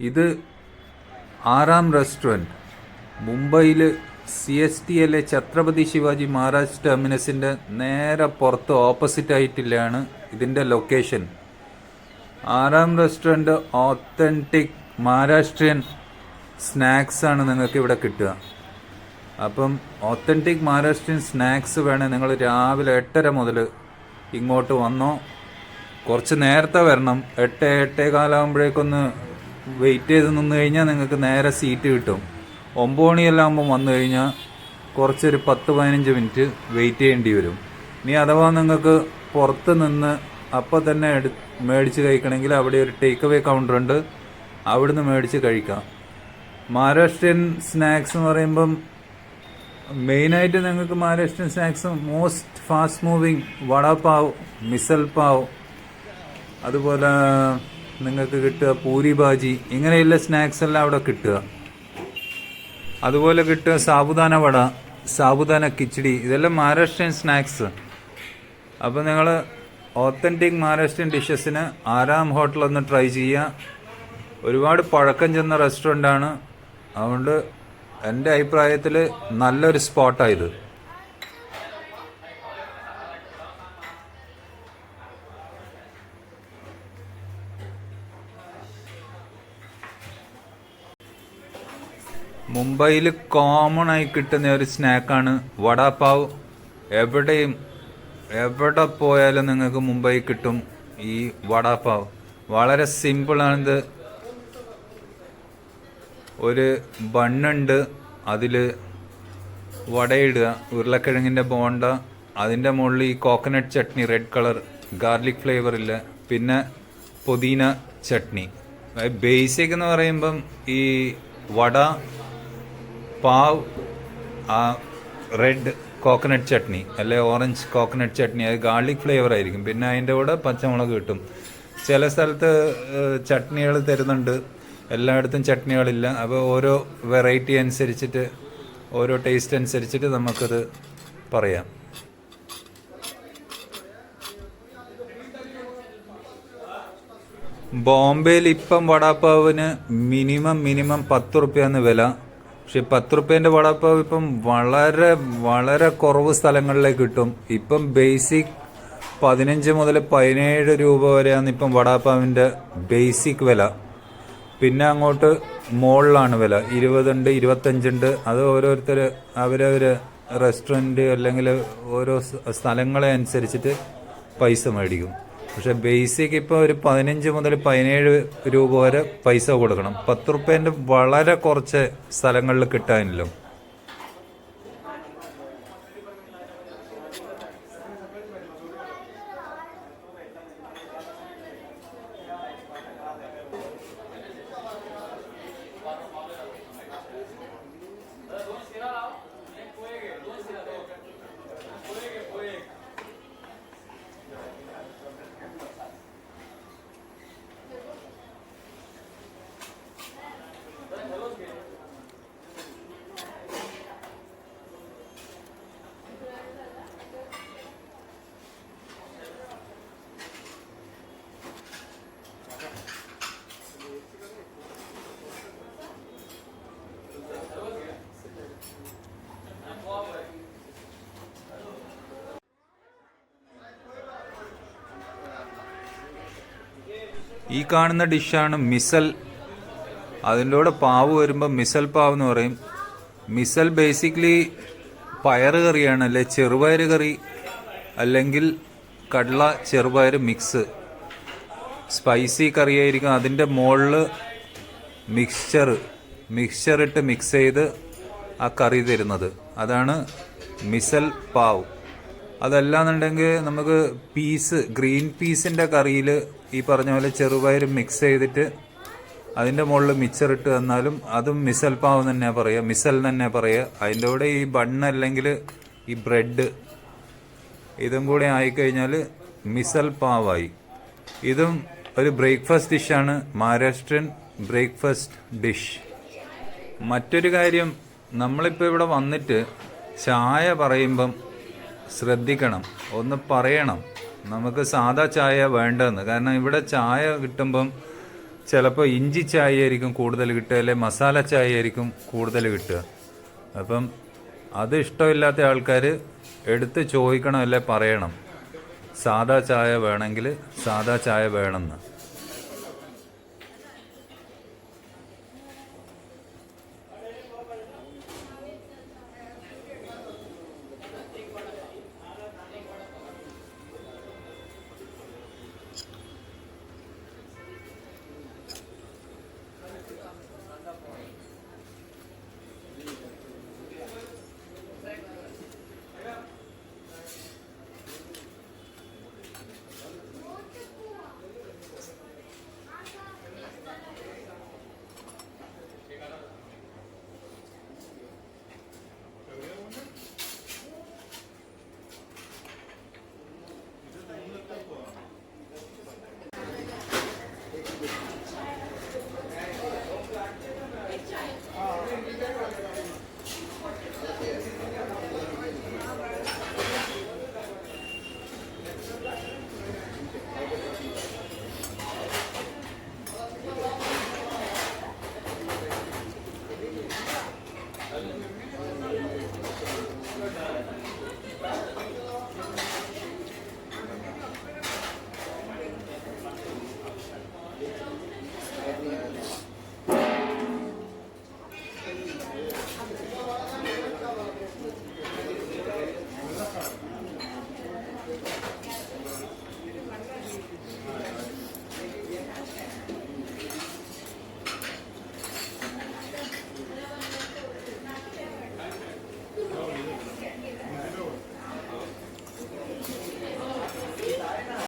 ഇത് ആറാം റെസ്റ്റോറൻറ്റ് മുംബൈയിൽ CSTLA ഛത്രപതി ശിവാജി മഹാരാജ് ടെർമിനസിൻ്റെ നേരെ പുറത്ത് ഓപ്പോസിറ്റ് ആയിട്ടില്ലാണ് ഇതിൻ്റെ ലൊക്കേഷൻ. ആറാം റെസ്റ്റോറൻറ്റ് ഓത്തൻറ്റിക് മഹാരാഷ്ട്രീയൻ സ്നാക്സ് ആണ് നിങ്ങൾക്ക് ഇവിടെ കിട്ടുക. അപ്പം ഓത്തൻറ്റിക് മഹാരാഷ്ട്രീയൻ സ്നാക്സ് വേണേൽ നിങ്ങൾ രാവിലെ 8:30 മുതൽ ഇങ്ങോട്ട് വന്നോ. കുറച്ച് നേരത്തെ വരണം. 8-8:15 ആകുമ്പോഴേക്കൊന്ന് വെയിറ്റ് ചെയ്ത് നിന്ന് കഴിഞ്ഞാൽ നിങ്ങൾക്ക് നേരെ സീറ്റ് കിട്ടും. 9 മണിയെല്ലാം ആകുമ്പോൾ വന്നു കഴിഞ്ഞാൽ കുറച്ചൊരു 10-15 മിനിറ്റ് വെയിറ്റ് ചെയ്യേണ്ടി വരും. ഇനി അഥവാ നിങ്ങൾക്ക് പുറത്ത് നിന്ന് അപ്പോൾ തന്നെ മേടിച്ച് കഴിക്കണമെങ്കിൽ അവിടെ ഒരു ടേക്ക് അവേ കൗണ്ടർ ഉണ്ട്, അവിടുന്ന് മേടിച്ച് കഴിക്കാം. മഹാരാഷ്ട്രീയൻ സ്നാക്സ് എന്ന് പറയുമ്പം മെയിനായിട്ട് നിങ്ങൾക്ക് Maharashtrian snacks most fast moving vada pav, misal pav, അതുപോലെ നിങ്ങൾക്ക് കിട്ടുക പൂരി ഭാജി, ഇങ്ങനെയുള്ള സ്നാക്സ് എല്ലാം അവിടെ കിട്ടുക. അതുപോലെ കിട്ടുക സാബുദാന വട, സാബുദാന കിച്ചടി, ഇതെല്ലാം മഹാരാഷ്ട്രീയൻ സ്നാക്സ്. അപ്പോൾ നിങ്ങൾ ഓത്തൻറ്റിക് മഹാരാഷ്ട്രീയൻ ഡിഷസിന് ആരാം ഹോട്ടലൊന്ന് ട്രൈ ചെയ്യുക. ഒരുപാട് പഴക്കം ചെന്ന റെസ്റ്റോറൻ്റാണ്, അതുകൊണ്ട് എൻ്റെ അഭിപ്രായത്തിൽ നല്ലൊരു സ്പോട്ടായത്. മുംബൈയിൽ കോമൺ ആയി കിട്ടുന്ന ഒരു സ്നാക്കാണ് വടാപാവ്. എവിടെ പോയാലും നിങ്ങൾക്ക് മുംബൈ കിട്ടും ഈ വടാപാവ്. വളരെ സിമ്പിളാണിത്. ഒരു ബണ്ണുണ്ട്, അതിൽ വടയിടുക, ഉരുളക്കിഴങ്ങിൻ്റെ ബോണ്ട, അതിൻ്റെ മുകളിൽ ഈ coconut chutney, red colour garlic ഫ്ലേവറില്ല, പിന്നെ പുതിന ചട്നി. ബേസിക് എന്ന് പറയുമ്പം ഈ vada, pav, red coconut chutney അല്ലെ ഓറഞ്ച് കോക്കനട്ട് ചട്നി, അത് ഗാർലിക് ഫ്ലേവർ ആയിരിക്കും. പിന്നെ അതിൻ്റെ കൂടെ പച്ചമുളക് കിട്ടും. ചില സ്ഥലത്ത് ചട്നികൾ തരുന്നുണ്ട്, എല്ലായിടത്തും ചട്നികളില്ല. അപ്പോൾ ഓരോ വെറൈറ്റി അനുസരിച്ചിട്ട്, ഓരോ ടേസ്റ്റ് അനുസരിച്ചിട്ട് നമുക്കത് പറയാം. ബോംബെയിൽ ഇപ്പം വടാപ്പാവിന് മിനിമം 10 റുപ്യാണ് വില. പക്ഷെ 10 റുപ്യേൻ്റെ വടാപ്പാവ് ഇപ്പം വളരെ വളരെ കുറവ് സ്ഥലങ്ങളിലേക്ക് കിട്ടും. ഇപ്പം ബേസിക് 15 മുതൽ 17 രൂപ വരെയാണ് ഇപ്പം വടാപ്പാവിൻ്റെ ബേസിക് വില. പിന്നെ അങ്ങോട്ട് മുകളിലാണ് വില. 20 ഉണ്ട്, 25 ഉണ്ട്. അത് ഓരോരുത്തർ അവരവർ റെസ്റ്റോറൻറ്റ് അല്ലെങ്കിൽ ഓരോ സ്ഥലങ്ങളെ അനുസരിച്ചിട്ട് പൈസ മേടിക്കും. പക്ഷെ ബേസിക് ഇപ്പോൾ ഒരു 15 മുതൽ 17 രൂപ വരെ പൈസ കൊടുക്കണം. 10 റുപ്യേൻ്റെ വളരെ കുറച്ച് സ്ഥലങ്ങളിൽ കിട്ടാനില്ലോ. ഈ കാണുന്ന ഡിഷാണ് മിസൽ. അതിൻ്റെ കൂടെ പാവ് വരുമ്പോൾ മിസൽ പാവ് എന്ന് പറയും. മിസൽ ബേസിക്കലി പയറ് കറിയാണ്, അല്ലെ ചെറുപയർ കറി, അല്ലെങ്കിൽ കടല ചെറുപയർ മിക്സ് സ്പൈസി കറിയായിരിക്കും. അതിൻ്റെ മുകളിൽ മിക്സ്ചർ ഇട്ട് മിക്സ് ചെയ്ത് ആ കറി തരുന്നത്, അതാണ് മിസൽ പാവ്. അതല്ലാന്നുണ്ടെങ്കിൽ നമുക്ക് ഗ്രീൻ പീസിൻ്റെ കറിയിൽ ഈ പറഞ്ഞ പോലെ ചെറുപയർ മിക്സ് ചെയ്തിട്ട് അതിൻ്റെ മുകളിൽ മിച്ചറിട്ട് തന്നാലും അതും മിസൽ പാവ് തന്നെ പറയുക, മിസൽ തന്നെ പറയുക. അതിൻ്റെ കൂടെ ഈ ബണ്ണ് അല്ലെങ്കിൽ ഈ ബ്രെഡ് ഇതും കൂടെ ആയിക്കഴിഞ്ഞാൽ മിസൽ പാവായി. ഇതും ഒരു ബ്രേക്ക്ഫാസ്റ്റ് ഡിഷാണ്, മഹാരാഷ്ട്രൻ ബ്രേക്ക്ഫാസ്റ്റ് ഡിഷ്. മറ്റൊരു കാര്യം, നമ്മളിപ്പോൾ ഇവിടെ വന്നിട്ട് ചായ പറയുമ്പം ശ്രദ്ധിക്കണം, ഒന്ന് പറയണം നമുക്ക് സാധാ ചായ വേണ്ടതെന്ന്. കാരണം ഇവിടെ ചായ കിട്ടുമ്പം ചിലപ്പോൾ ഇഞ്ചി ചായ ആയിരിക്കും കൂടുതൽ കിട്ടുക, അല്ലെങ്കിൽ മസാല ചായ ആയിരിക്കും കൂടുതൽ കിട്ടുക. അപ്പം അത് ഇഷ്ടമില്ലാത്ത ആൾക്കാർ എടുത്ത് ചോദിക്കണം, അല്ലെ പറയണം സാദാ ചായ വേണമെങ്കിൽ സാദാ ചായ വേണമെന്ന്.